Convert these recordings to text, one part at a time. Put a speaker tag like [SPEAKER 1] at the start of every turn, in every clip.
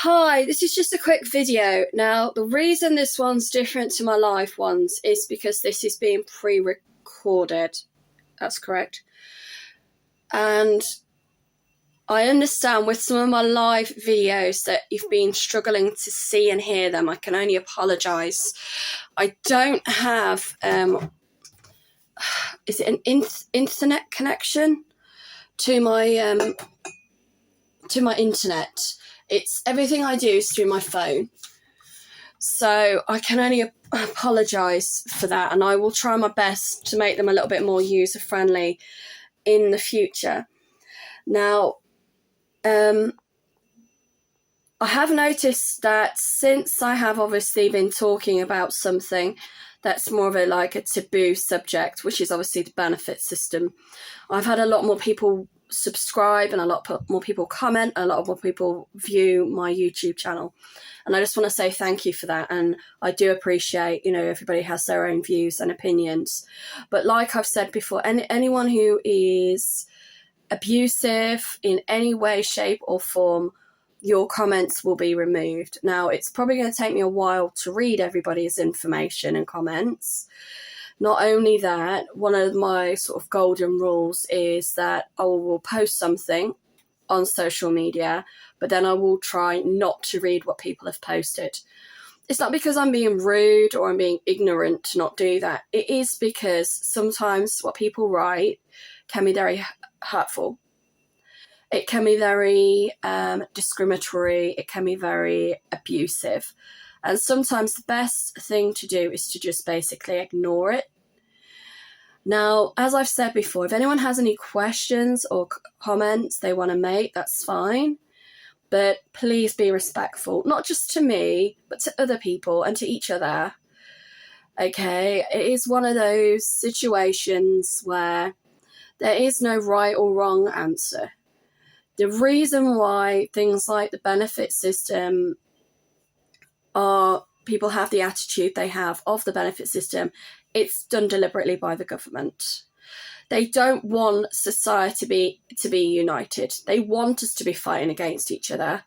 [SPEAKER 1] Hi, this is just a quick video. Now, the reason this one's different to my live ones is because this is being pre-recorded. That's correct. And I understand with some of my live videos that you've been struggling to see and hear them. I can only apologise. I don't have, is it an internet connection to my internet? It's everything I do is through my phone. So I can only apologise for that, and I will try my best to make them a little bit more user-friendly in the future. Now, I have noticed that since I have obviously been talking about something that's more of a taboo subject, which is obviously the benefit system, I've had a lot more people subscribe and a lot more people comment, a lot more people view my YouTube channel, and I just want to say thank you for that. And I do appreciate, everybody has their own views and opinions, but like I've said before, anyone who is abusive in any way, shape or form, your comments will be removed. Now, it's probably going to take me a while to read everybody's information and comments. Not only that, one of my sort of golden rules is that I will post something on social media, but then I will try not to read what people have posted. It's not because I'm being rude or I'm being ignorant to not do that. It is because sometimes what people write can be very hurtful. It can be very discriminatory. It can be very abusive. And sometimes the best thing to do is to just basically ignore it. Now, as I've said before, if anyone has any questions or comments they want to make, that's fine. But please be respectful, not just to me, but to other people and to each other. Okay, it is one of those situations where there is no right or wrong answer. The reason why things like the benefit system people have the attitude they have of the benefit system, it's done deliberately by the government. They don't want society to be united. They want us to be fighting against each other,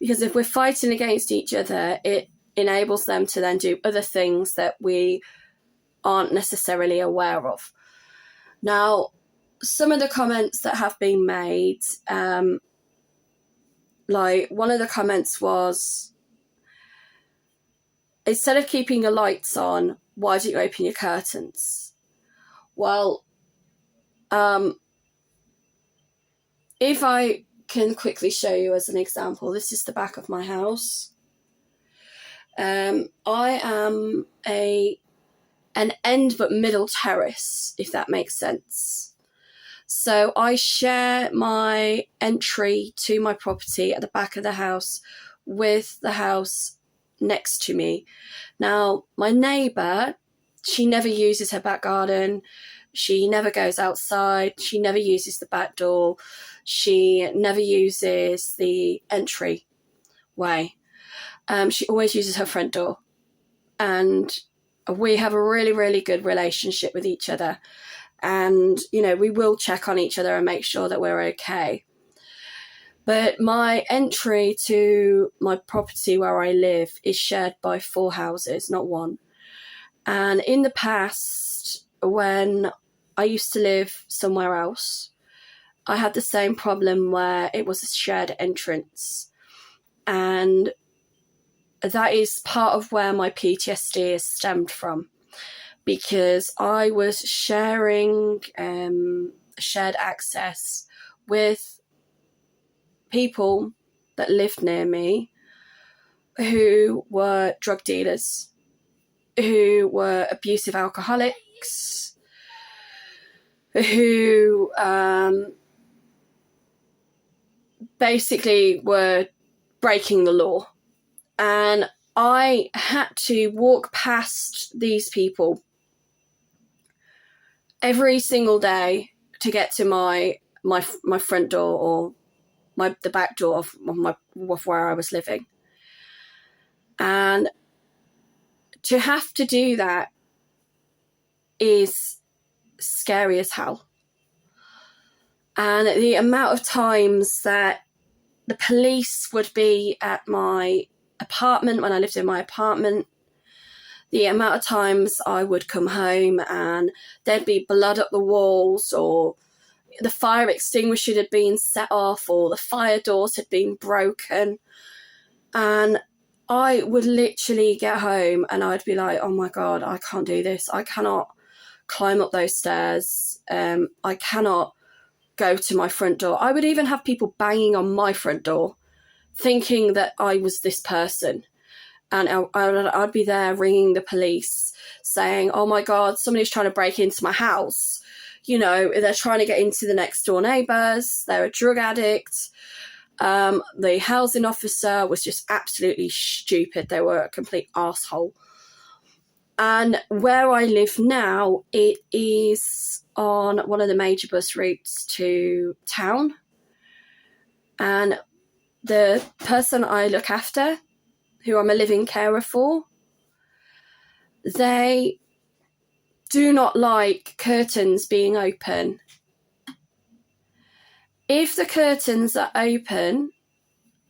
[SPEAKER 1] because if we're fighting against each other, it enables them to then do other things that we aren't necessarily aware of. Now, some of the comments that have been made, one of the comments was, instead of keeping your lights on, why don't you open your curtains? Well, if I can quickly show you as an example, this is the back of my house. I am an end but middle terrace, if that makes sense. So I share my entry to my property at the back of the house with the house next to me. Now, my neighbour, she never uses her back garden. She never goes outside. She never uses the back door. She never uses the entry way. She always uses her front door. And we have a really, really good relationship with each other. And, we will check on each other and make sure that we're okay. But my entry to my property where I live is shared by 4 houses, not one. And in the past, when I used to live somewhere else, I had the same problem where it was a shared entrance. And that is part of where my PTSD is stemmed from, because I was sharing shared access with people that lived near me who were drug dealers, who were abusive alcoholics, who basically were breaking the law. And I had to walk past these people every single day to get to my front door or the back door of where I was living. And to have to do that is scary as hell. And the amount of times that the police would be at my apartment when I lived in my apartment. The amount of times I would come home and there'd be blood up the walls, or the fire extinguisher had been set off, or the fire doors had been broken. And I would literally get home and I'd be like, oh my God, I can't do this. I cannot climb up those stairs. I cannot go to my front door. I would even have people banging on my front door thinking that I was this person. And I'd be there ringing the police saying, oh my God, somebody's trying to break into my house. You know, they're trying to get into the next door neighbours. They're a drug addict. The housing officer was just absolutely stupid. They were a complete arsehole. And where I live now, it is on one of the major bus routes to town. And the person I look after, who I'm a living carer for, they do not like curtains being open. If the curtains are open,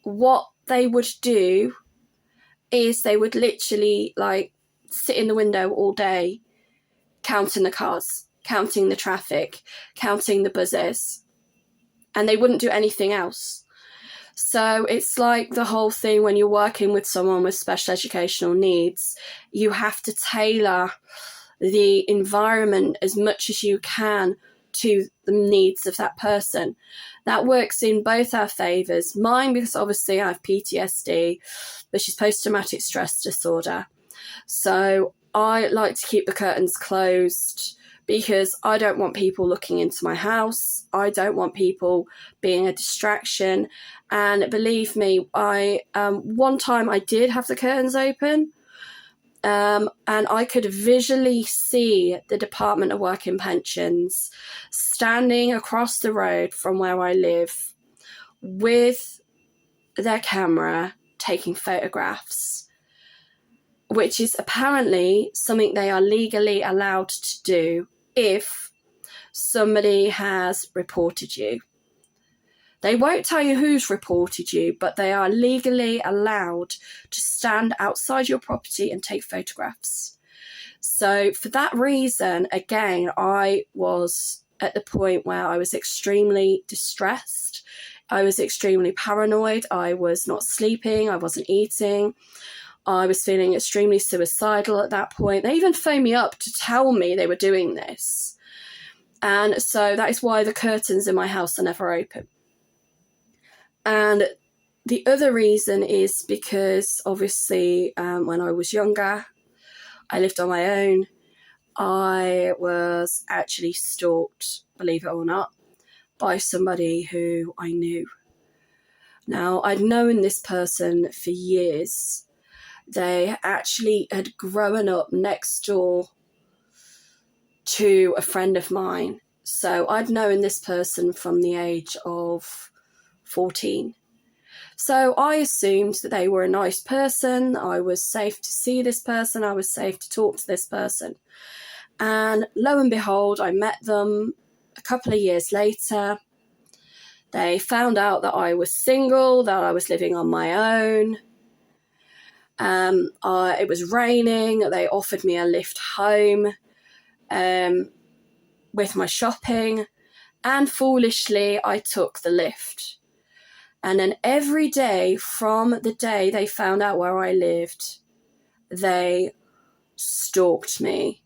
[SPEAKER 1] what they would do is they would literally like sit in the window all day, counting the cars, counting the traffic, counting the buzzers, and they wouldn't do anything else. So it's like the whole thing when you're working with someone with special educational needs, you have to tailor the environment as much as you can to the needs of that person. That works in both our favours. Mine, because obviously I have PTSD, which is post-traumatic stress disorder. So I like to keep the curtains closed because I don't want people looking into my house. I don't want people being a distraction. And believe me, one time I did have the curtains open, and I could visually see the Department of Work and Pensions standing across the road from where I live with their camera taking photographs, which is apparently something they are legally allowed to do if somebody has reported you. They won't tell you who's reported you, but they are legally allowed to stand outside your property and take photographs. So for that reason, again, I was at the point where I was extremely distressed. I was extremely paranoid. I was not sleeping. I wasn't eating. I was feeling extremely suicidal at that point. They even phoned me up to tell me they were doing this. And so that is why the curtains in my house are never open. And the other reason is because obviously when I was younger, I lived on my own. I was actually stalked, believe it or not, by somebody who I knew. Now, I'd known this person for years. They actually had grown up next door to a friend of mine. So I'd known this person from the age of 14. So I assumed that they were a nice person. I was safe to see this person. I was safe to talk to this person. And lo and behold, I met them a couple of years later. They found out that I was single, that I was living on my own. It was raining. They offered me a lift home with my shopping. And foolishly, I took the lift. And then every day from the day they found out where I lived, they stalked me.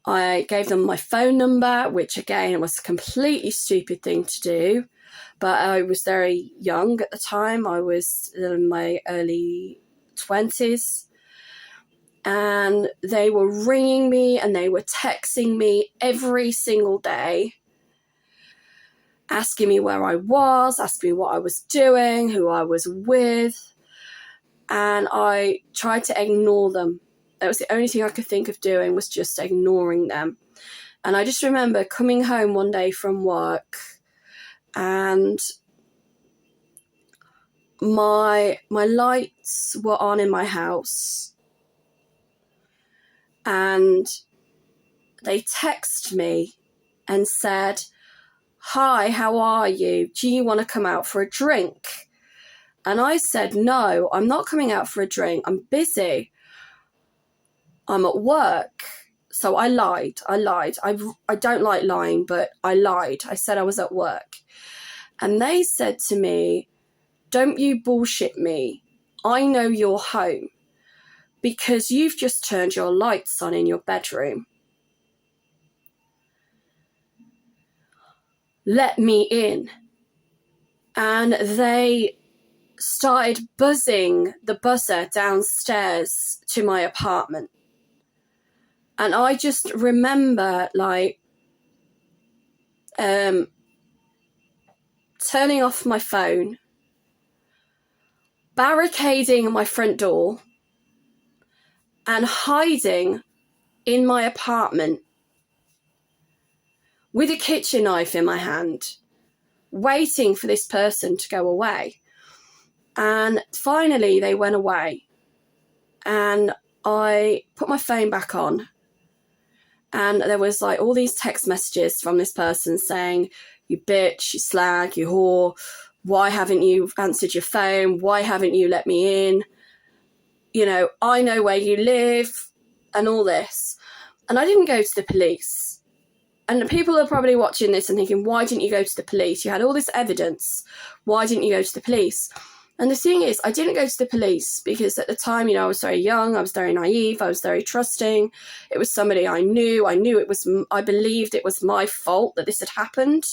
[SPEAKER 1] I gave them my phone number, which again was a completely stupid thing to do. But I was very young at the time. I was in my early 20s. And they were ringing me and they were texting me every single day, asking me where I was, asking me what I was doing, who I was with. And I tried to ignore them. That was the only thing I could think of doing, was just ignoring them. And I just remember coming home one day from work and my lights were on in my house. And they texted me and said, "Hi, how are you? Do you want to come out for a drink?" And I said, no, I'm not coming out for a drink. I'm busy. I'm at work. So I lied. I don't like lying, but I lied. I said I was at work. And they said to me, don't you bullshit me. I know you're home because you've just turned your lights on in your bedroom. Let me in. And they started buzzing the buzzer downstairs to my apartment. And I just remember turning off my phone, barricading my front door, and hiding in my apartment with a kitchen knife in my hand, waiting for this person to go away. And finally they went away, and I put my phone back on, and there was all these text messages from this person saying, you bitch, you slag, you whore, why haven't you answered your phone? Why haven't you let me in? I know where you live, and all this. And I didn't go to the police. And people are probably watching this and thinking, why didn't you go to the police? You had all this evidence. Why didn't you go to the police? And the thing is, I didn't go to the police because at the time, I was very young. I was very naive. I was very trusting. It was somebody I knew. I believed it was my fault that this had happened.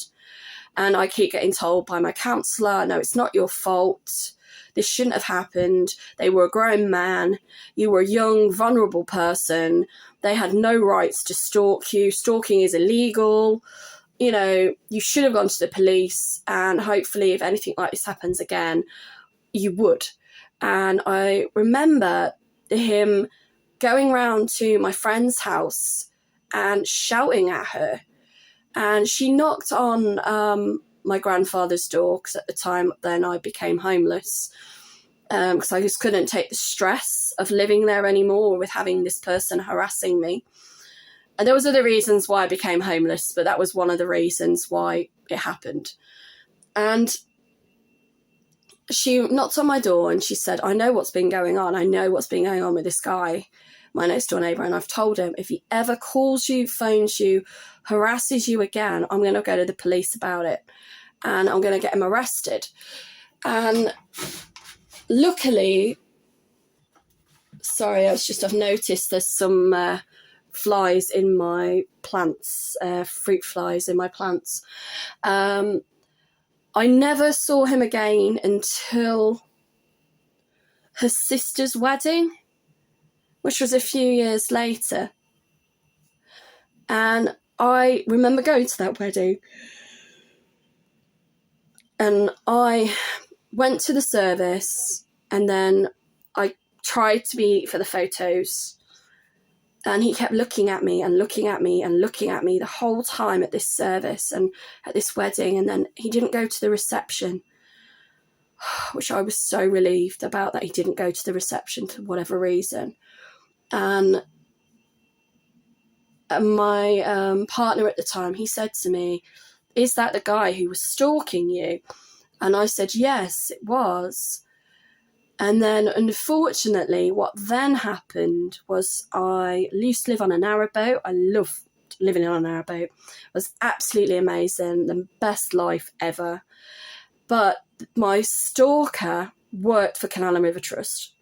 [SPEAKER 1] And I keep getting told by my counsellor, no, it's not your fault. This shouldn't have happened. They were a grown man. You were a young, vulnerable person. They had no rights to stalk you. Stalking is illegal. You should have gone to the police, and hopefully if anything like this happens again, you would. And I remember him going round to my friend's house and shouting at her. And she knocked on my grandfather's door, because at the time then I became homeless, because I just couldn't take the stress of living there anymore with having this person harassing me. And there was other reasons why I became homeless, but that was one of the reasons why it happened. And she knocked on my door and she said, I know what's been going on. I know what's been going on with this guy, my next door neighbour, and I've told him if he ever calls you, phones you, harasses you again, I'm going to go to the police about it, and I'm going to get him arrested. And luckily, I've noticed there's some flies in my plants, fruit flies in my plants. I never saw him again until her sister's wedding, which was a few years later. And I remember going to that wedding, and I went to the service, and then I tried to be for the photos, and he kept looking at me and looking at me and looking at me the whole time at this service and at this wedding. And then he didn't go to the reception, which I was so relieved about, that he didn't go to the reception for whatever reason. And my partner at the time, he said to me, is that the guy who was stalking you? And I said, yes, it was. And then, unfortunately, what then happened was I used to live on a narrowboat. I loved living on a narrowboat. It was absolutely amazing, the best life ever. But my stalker worked for Canal and River Trust.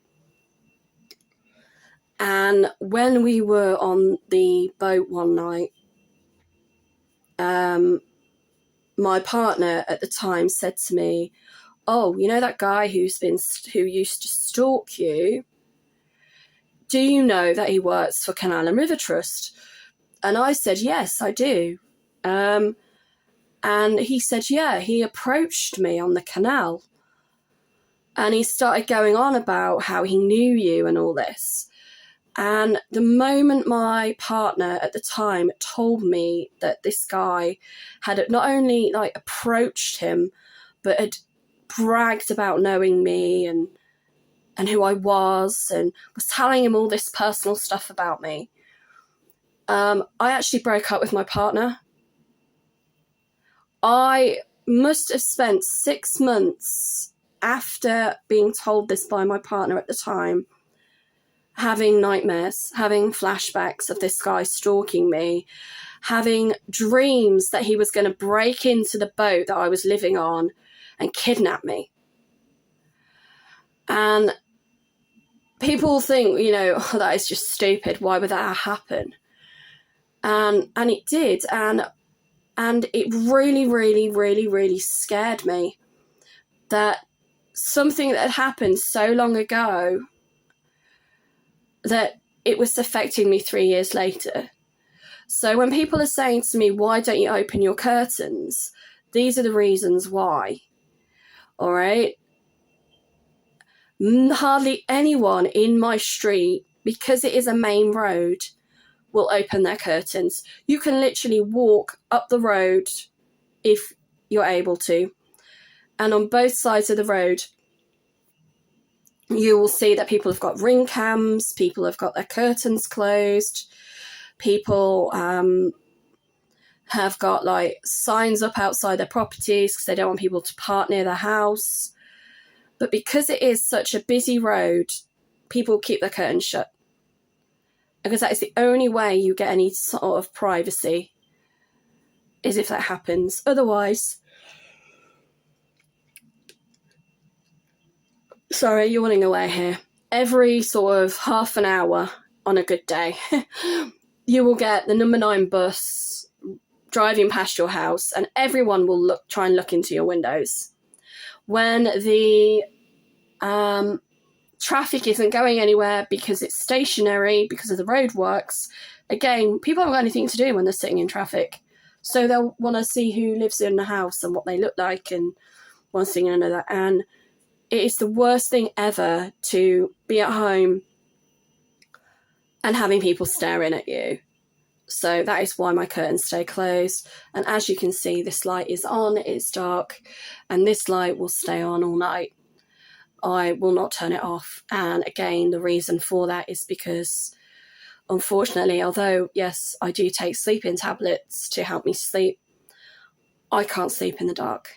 [SPEAKER 1] And when we were on the boat one night, my partner at the time said to me, oh, you know that guy who used to stalk you? Do you know that he works for Canal and River Trust? And I said, yes, I do. And he said, yeah, he approached me on the canal. And he started going on about how he knew you and all this. And the moment my partner at the time told me that this guy had not only approached him, but had bragged about knowing me and who I was, and was telling him all this personal stuff about me, I actually broke up with my partner. I must have spent 6 months after being told this by my partner at the time, having nightmares, having flashbacks of this guy stalking me, having dreams that he was going to break into the boat that I was living on and kidnap me. And people think, you know, oh, that is just stupid. Why would that happen? And it did. And it really, really, really, really scared me that something that had happened so long ago, that it was affecting me 3 years later. So when people are saying to me, why don't you open your curtains? These are the reasons why. All right? Hardly anyone in my street, because it is a main road, will open their curtains. You can literally walk up the road if you're able to. And on both sides of the road, you will see that people have got ring cams, people have got their curtains closed, people have got like signs up outside their properties because they don't want people to park near their house. But because it is such a busy road, people keep their curtains shut, because that is the only way you get any sort of privacy, is if that happens. Otherwise, sorry, you're running away here. Every sort of half an hour on a good day, you will get the number 9 bus driving past your house, and everyone will try and look into your windows. When the traffic isn't going anywhere because it's stationary, because of the roadworks, again, people haven't got anything to do when they're sitting in traffic. So they'll want to see who lives in the house and what they look like and one thing and another. And it is the worst thing ever to be at home and having people staring at you. So that is why my curtains stay closed. And as you can see, this light is on, it's dark, and this light will stay on all night. I will not turn it off. And again, the reason for that is because, unfortunately, although, yes, I do take sleeping tablets to help me sleep, I can't sleep in the dark.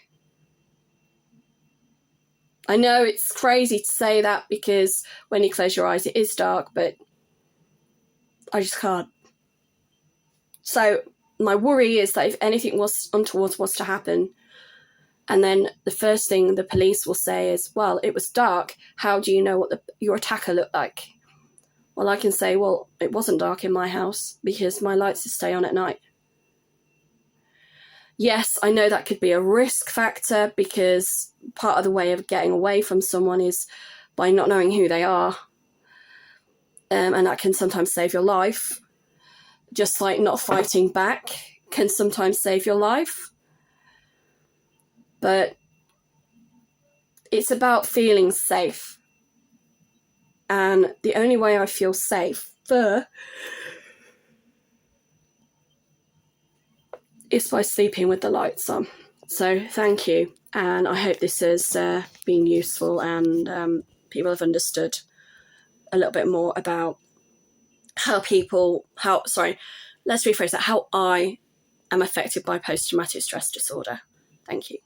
[SPEAKER 1] I know it's crazy to say that because when you close your eyes, it is dark, but I just can't. So my worry is that if anything untoward was to happen, and then the first thing the police will say is, well, it was dark, how do you know what your attacker looked like? Well, I can say, well, it wasn't dark in my house because my lights stay on at night. Yes, I know that could be a risk factor because part of the way of getting away from someone is by not knowing who they are. And that can sometimes save your life. Just like not fighting back can sometimes save your life. But it's about feeling safe. And the only way I feel safe is by sleeping with the lights on. So thank you. And I hope this has been useful and people have understood a little bit more about how I am affected by post-traumatic stress disorder. Thank you.